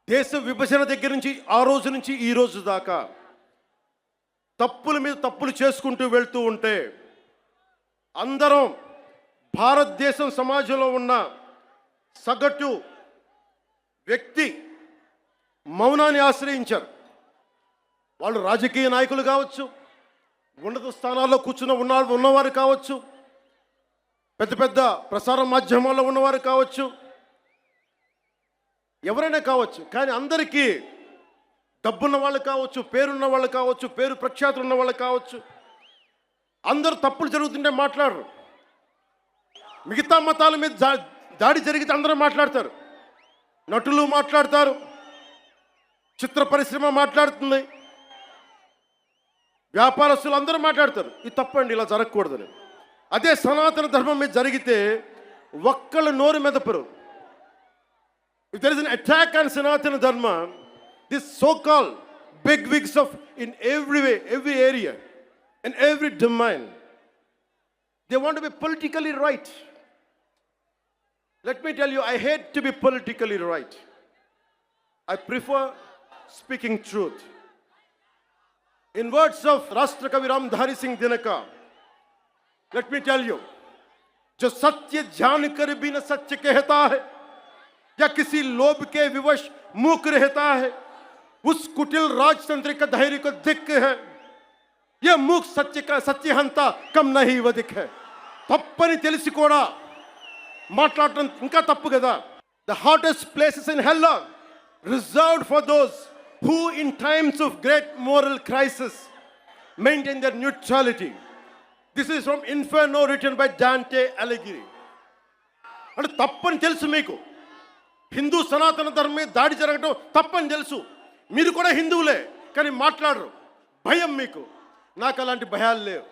దేశ విభజన దగ్గర నుంచి ఆ రోజు నుంచి ఈ రోజు దాకా తప్పుల మీద తప్పులు చేసుకుంటూ వెళ్తూ ఉంటే అందరం భారతదేశం సమాజంలో ఉన్న సగటు వ్యక్తి మౌనాన్ని ఆశ్రయించారు. వాళ్ళు రాజకీయ నాయకులు కావచ్చు, ఉన్నత స్థానాల్లో కూర్చున్న ఉన్నవారు కావచ్చు, పెద్ద పెద్ద ప్రసార మాధ్యమాల్లో ఉన్నవారు కావచ్చు, ఎవరైనా కావచ్చు. కానీ అందరికీ డబ్బున్న వాళ్ళు కావచ్చు, పేరున్న వాళ్ళు కావచ్చు, పేరు ప్రఖ్యాతులు ఉన్న వాళ్ళు కావచ్చు, అందరూ తప్పులు జరుగుతుంటే మాట్లాడరు. మిగతా మతాల మీద దాడి జరిగితే అందరూ మాట్లాడతారు. నటులు మాట్లాడతారు, చిత్ర పరిశ్రమ మాట్లాడుతుంది, వ్యాపారస్తులు అందరూ మాట్లాడతారు. ఇది తప్పండి, ఇలా జరగకూడదని. అదే సనాతన ధర్మం మీద జరిగితే ఒక్కళ్ళు నోరు మెదపరు. If there is an attack on Sanatana Dharma, this so-called big wigs of in every way, every area, in every domain, they want to be politically right. Let me tell you, I hate to be politically right. I prefer speaking truth. In words of Rashtrakavi Ramdhari Singh Dinaka, let me tell you, जो सत्य जान कर भी न सत्य कहता है या किसी लोभ के विवश मूक रहता है, उस कुटिल राजतंत्र का धैर्य को धिक्क है. यह मूक सत्य का सत्यहंता कम नहीं वधिक है. తప్పని తెలిసి కూడా మాట్లాడటం ఇంకా తప్పు కదా. The hottest places in hell are reserved for those who in times of great moral crisis maintain their neutrality. This is from Inferno written by Dante Alighieri. అంటే తప్పని తెలుసు మీకు, హిందూ సనాతన ధర్మం మీద దాడి జరగడం తప్పని తెలుసు, మీరు కూడా హిందువులే, కానీ మాట్లాడరు. భయం మీకు. నాకు అలాంటి భయాలు లేవు.